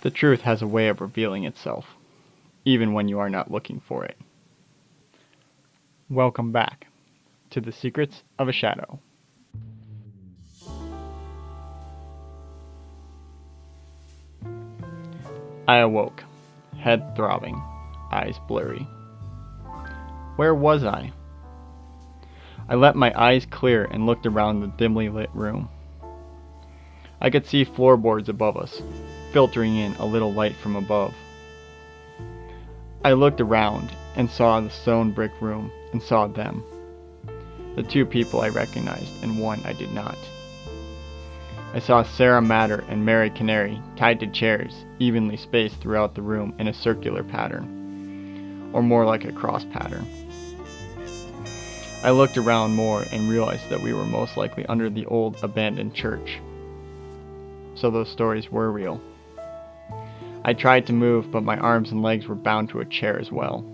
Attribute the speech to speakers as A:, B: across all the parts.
A: The truth has a way of revealing itself, even when you are not looking for it. Welcome back to The Secrets of a Shadow. I awoke, head throbbing, eyes blurry. Where was I? I let my eyes clear and looked around the dimly lit room. I could see floorboards above us, filtering in a little light from above. I looked around and saw the stone brick room and saw them. The two people I recognized and one I did not. I saw Sarah Matter and Mary Canary tied to chairs, evenly spaced throughout the room in a circular pattern, or more like a cross pattern. I looked around more and realized that we were most likely under the old abandoned church. So those stories were real. I tried to move, but my arms and legs were bound to a chair as well.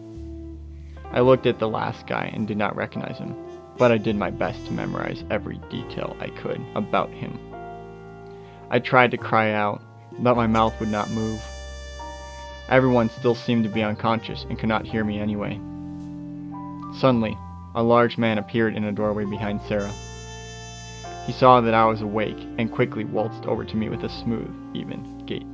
A: I looked at the last guy and did not recognize him, but I did my best to memorize every detail I could about him. I tried to cry out, but my mouth would not move. Everyone still seemed to be unconscious and could not hear me anyway. Suddenly, a large man appeared in a doorway behind Sarah. He saw that I was awake and quickly waltzed over to me with a smooth, even gait.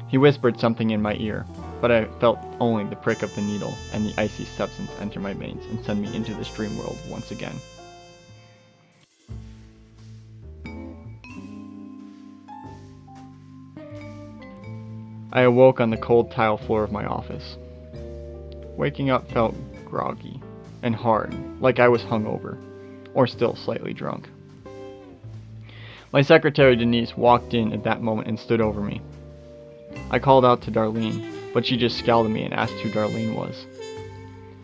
A: He whispered something in my ear, but I felt only the prick of the needle and the icy substance enter my veins and send me into this dream world once again. I awoke on the cold tile floor of my office. Waking up felt groggy and hard, like I was hungover, or still slightly drunk. My secretary Denise walked in at that moment and stood over me. I called out to Darlene, but she just scowled at me and asked who Darlene was.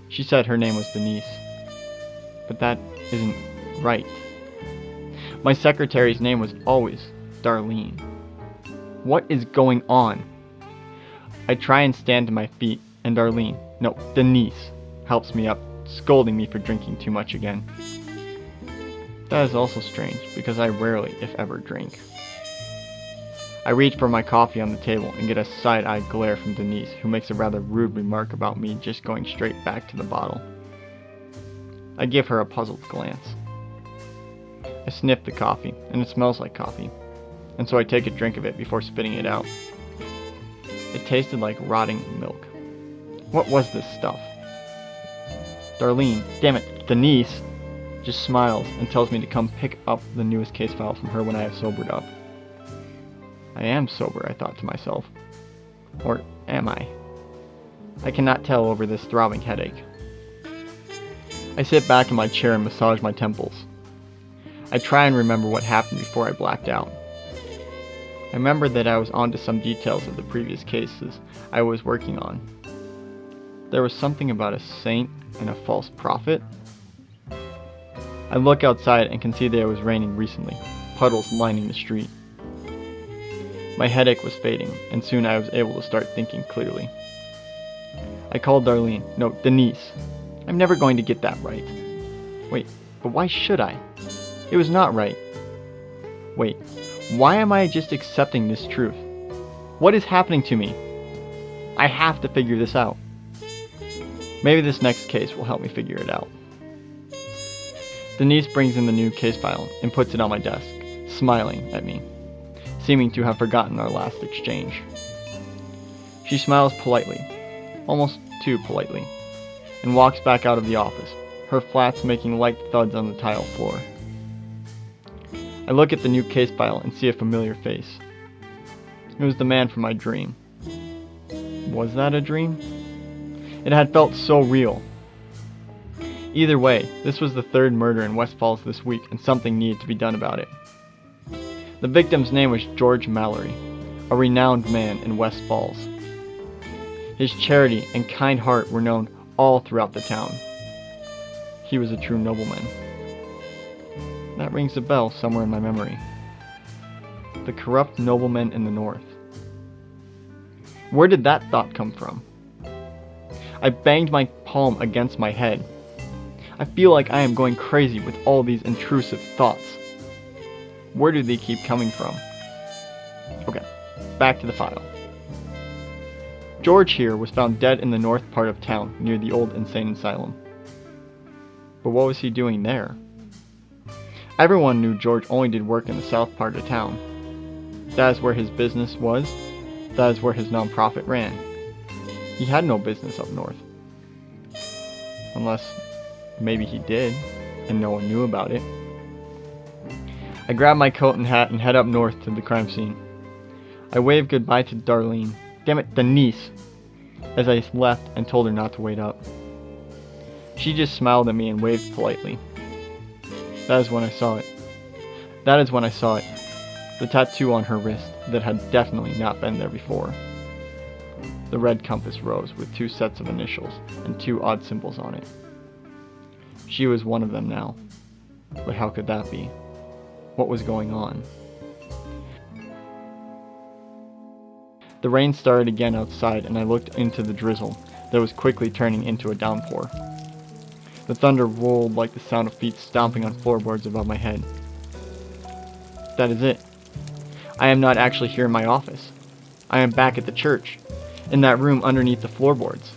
A: She said her name was Denise, but that isn't right. My secretary's name was always Darlene. What is going on? I try and stand to my feet, and Denise, helps me up, scolding me for drinking too much again. That is also strange, because I rarely, if ever, drink. I reach for my coffee on the table and get a side-eyed glare from Denise, who makes a rather rude remark about me just going straight back to the bottle. I give her a puzzled glance. I sniff the coffee, and it smells like coffee, and so I take a drink of it before spitting it out. It tasted like rotting milk. What was this stuff? Darlene, damn it, Denise, just smiles and tells me to come pick up the newest case file from her when I have sobered up. I am sober, I thought to myself. Or am I? I cannot tell over this throbbing headache. I sit back in my chair and massage my temples. I try and remember what happened before I blacked out. I remember that I was onto some details of the previous cases I was working on. There was something about a saint and a false prophet. I look outside and can see that it was raining recently, puddles lining the street. My headache was fading, and soon I was able to start thinking clearly. I called Denise. I'm never going to get that right. Wait, but why should I? It was not right. Wait, why am I just accepting this truth? What is happening to me? I have to figure this out. Maybe this next case will help me figure it out. Denise brings in the new case file and puts it on my desk, smiling at me, seeming to have forgotten our last exchange. She smiles politely, almost too politely, and walks back out of the office, her flats making light thuds on the tile floor. I look at the new case file and see a familiar face. It was the man from my dream. Was that a dream? It had felt so real. Either way, this was the third murder in West Falls this week, and something needed to be done about it. The victim's name was George Mallory, a renowned man in West Falls. His charity and kind heart were known all throughout the town. He was a true nobleman. That rings a bell somewhere in my memory. The corrupt nobleman in the north. Where did that thought come from? I banged my palm against my head. I feel like I am going crazy with all these intrusive thoughts. Where do they keep coming from? Okay, back to the file. George here was found dead in the north part of town near the old insane asylum. But what was he doing there? Everyone knew George only did work in the south part of town. That is where his business was. That is where his nonprofit ran. He had no business up north. Unless maybe he did, and no one knew about it. I grabbed my coat and hat and head up north to the crime scene. I waved goodbye to Darlene, damn it, Denise, as I left and told her not to wait up. She just smiled at me and waved politely. That is when I saw it. The tattoo on her wrist that had definitely not been there before. The red compass rose with 2 sets of initials and 2 odd symbols on it. She was one of them now. But how could that be? What was going on? The rain started again outside, and I looked into the drizzle that was quickly turning into a downpour. The thunder rolled like the sound of feet stomping on floorboards above my head. That is it. I am not actually here in my office. I am back at the church, in that room underneath the floorboards.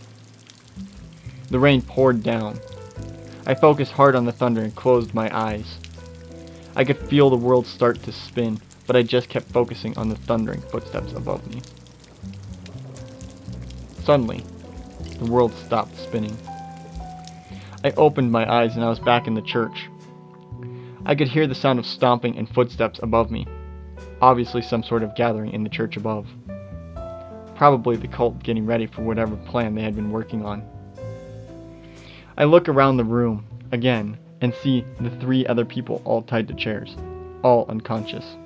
A: The rain poured down. I focused hard on the thunder and closed my eyes. I could feel the world start to spin, but I just kept focusing on the thundering footsteps above me. Suddenly, the world stopped spinning. I opened my eyes and I was back in the church. I could hear the sound of stomping and footsteps above me. Obviously some sort of gathering in the church above. Probably the cult getting ready for whatever plan they had been working on. I look around the room again and see the 3 other people all tied to chairs, all unconscious.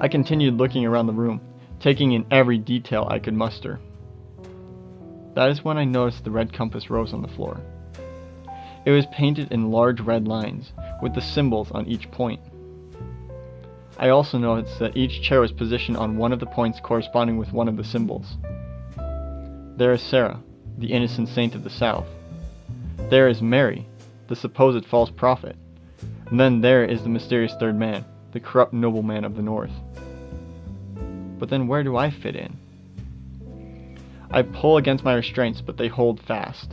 A: I continued looking around the room, taking in every detail I could muster. That is when I noticed the red compass rose on the floor. It was painted in large red lines, with the symbols on each point. I also noticed that each chair was positioned on one of the points corresponding with one of the symbols. There is Sarah, the innocent saint of the south. There is Mary, the supposed false prophet. And then there is the mysterious third man, the corrupt nobleman of the north. But then where do I fit in? I pull against my restraints, but they hold fast.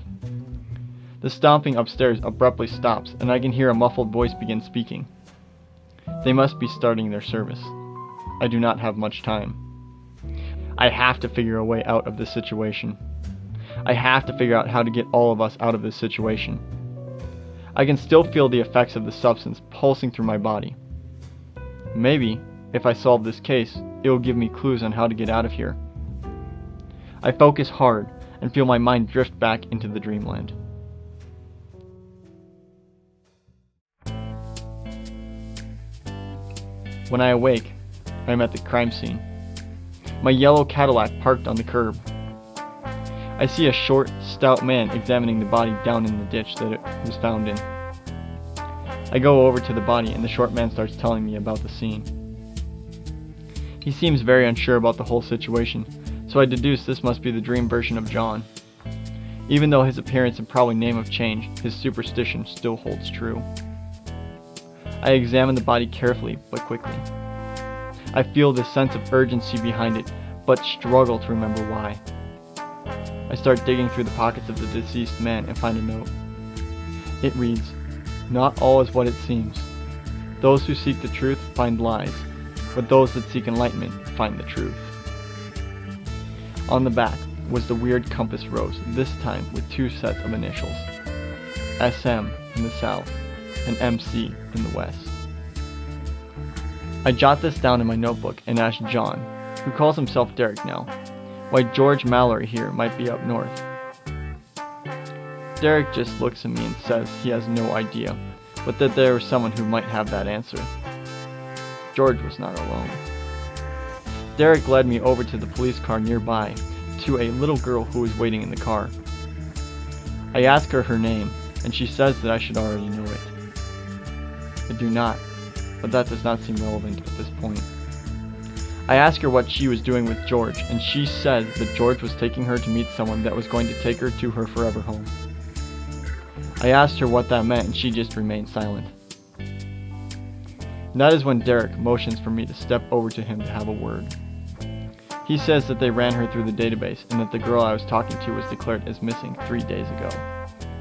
A: The stomping upstairs abruptly stops, and I can hear a muffled voice begin speaking. They must be starting their service. I do not have much time. I have to figure a way out of this situation. I have to figure out how to get all of us out of this situation. I can still feel the effects of the substance pulsing through my body. Maybe, if I solve this case, it will give me clues on how to get out of here. I focus hard and feel my mind drift back into the dreamland. When I awake, I am at the crime scene. My yellow Cadillac parked on the curb. I see a short, stout man examining the body down in the ditch that it was found in. I go over to the body and the short man starts telling me about the scene. He seems very unsure about the whole situation, so I deduce this must be the dream version of John. Even though his appearance and probably name have changed, his superstition still holds true. I examine the body carefully but quickly. I feel this sense of urgency behind it, but struggle to remember why. I start digging through the pockets of the deceased man and find a note. It reads, "Not all is what it seems. Those who seek the truth find lies, but those that seek enlightenment find the truth." On the back was the weird compass rose, this time with 2 sets of initials. SM in the south and MC in the west. I jot this down in my notebook and ask John, who calls himself Derek now, why George Mallory here might be up north. Derek just looks at me and says he has no idea, but that there was someone who might have that answer. George was not alone. Derek led me over to the police car nearby, to a little girl who was waiting in the car. I ask her name, and she says that I should already know it. I do not, but that does not seem relevant at this point. I ask her what she was doing with George, and she says that George was taking her to meet someone that was going to take her to her forever home. I asked her what that meant, and she just remained silent. That is when Derek motions for me to step over to him to have a word. He says that they ran her through the database and that the girl I was talking to was declared as missing 3 days ago,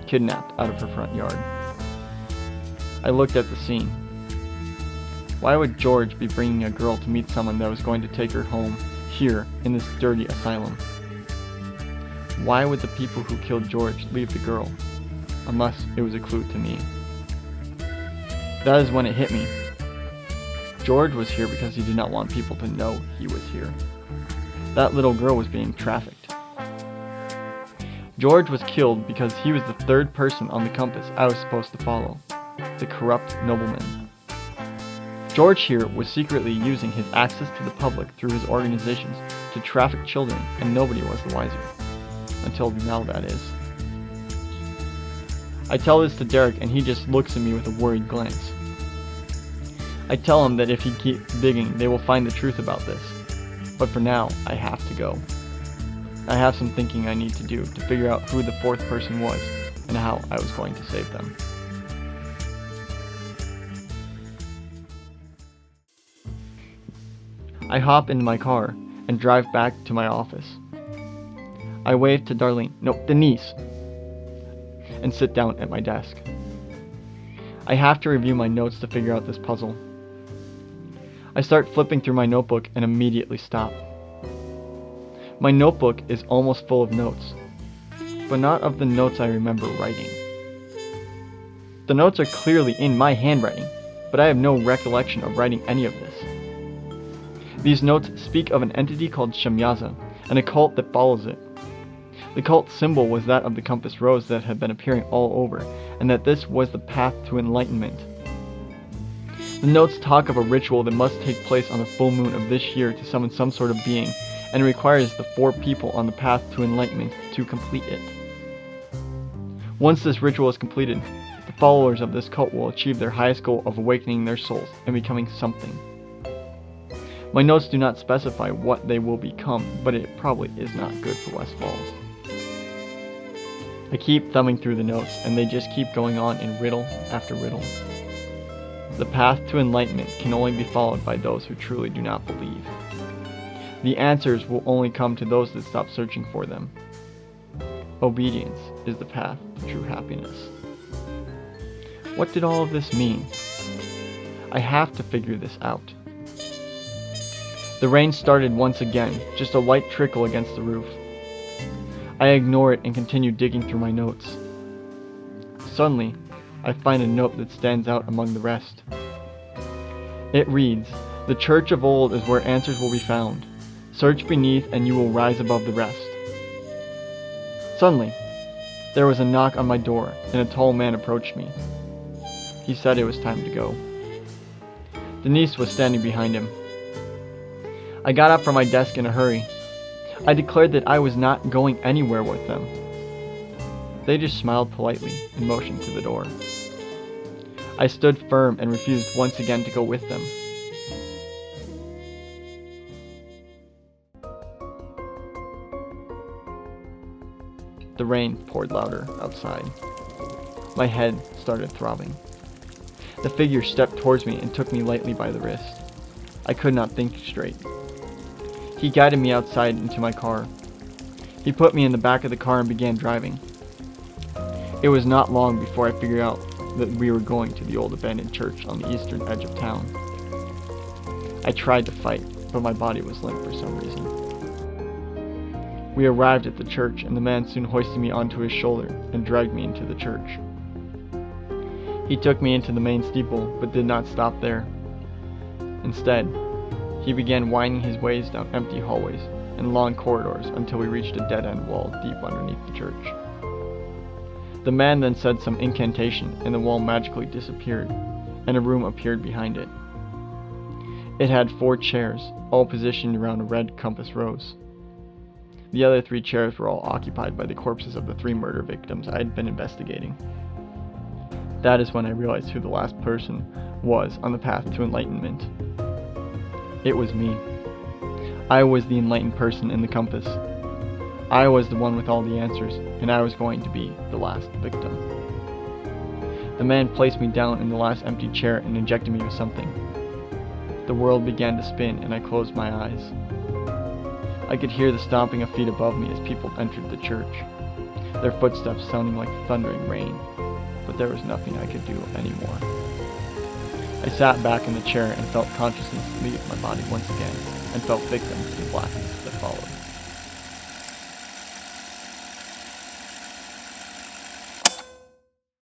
A: kidnapped out of her front yard. I looked at the scene. Why would George be bringing a girl to meet someone that was going to take her home here in this dirty asylum? Why would the people who killed George leave the girl? Unless it was a clue to me. That is when it hit me. George was here because he did not want people to know he was here. That little girl was being trafficked. George was killed because he was the third person on the compass I was supposed to follow, the corrupt nobleman. George here was secretly using his access to the public through his organizations to traffic children, and nobody was the wiser. Until now, that is. I tell this to Derek and he just looks at me with a worried glance. I tell him that if he keeps digging, they will find the truth about this. But for now, I have to go. I have some thinking I need to do to figure out who the fourth person was and how I was going to save them. I hop into my car and drive back to my office. I wave to Denise, and sit down at my desk. I have to review my notes to figure out this puzzle. I start flipping through my notebook and immediately stop. My notebook is almost full of notes, but not of the notes I remember writing. The notes are clearly in my handwriting, but I have no recollection of writing any of this. These notes speak of an entity called Shamyaza and a cult that follows it. The cult symbol was that of the compass rose that had been appearing all over, and that this was the path to enlightenment. The notes talk of a ritual that must take place on the full moon of this year to summon some sort of being, and requires the 4 people on the path to enlightenment to complete it. Once this ritual is completed, the followers of this cult will achieve their highest goal of awakening their souls and becoming something. My notes do not specify what they will become, but it probably is not good for West Falls. I keep thumbing through the notes, and they just keep going on in riddle after riddle. The path to enlightenment can only be followed by those who truly do not believe. The answers will only come to those that stop searching for them. Obedience is the path to true happiness. What did all of this mean? I have to figure this out. The rain started once again, just a light trickle against the roof. I ignore it and continue digging through my notes. Suddenly, I find a note that stands out among the rest. It reads, "The church of old is where answers will be found. Search beneath and you will rise above the rest." Suddenly, there was a knock on my door and a tall man approached me. He said it was time to go. Denise was standing behind him. I got up from my desk in a hurry. I declared that I was not going anywhere with them. They just smiled politely and motioned to the door. I stood firm and refused once again to go with them. The rain poured louder outside. My head started throbbing. The figure stepped towards me and took me lightly by the wrist. I could not think straight. He guided me outside into my car. He put me in the back of the car and began driving. It was not long before I figured out that we were going to the old abandoned church on the eastern edge of town. I tried to fight, but my body was limp for some reason. We arrived at the church, and the man soon hoisted me onto his shoulder and dragged me into the church. He took me into the main steeple, but did not stop there. Instead, he began winding his ways down empty hallways and long corridors until we reached a dead-end wall deep underneath the church. The man then said some incantation, and the wall magically disappeared, and a room appeared behind it. It had 4 chairs, all positioned around a red compass rose. The other 3 chairs were all occupied by the corpses of the 3 murder victims I had been investigating. That is when I realized who the last person was on the path to enlightenment. It was me. I was the enlightened person in the compass. I was the one with all the answers, and I was going to be the last victim. The man placed me down in the last empty chair and injected me with something. The world began to spin, and I closed my eyes. I could hear the stomping of feet above me as people entered the church, their footsteps sounding like thundering rain, but there was nothing I could do anymore. I sat back in the chair and felt consciousness leave my body once again, and fell victim to the blackness that followed.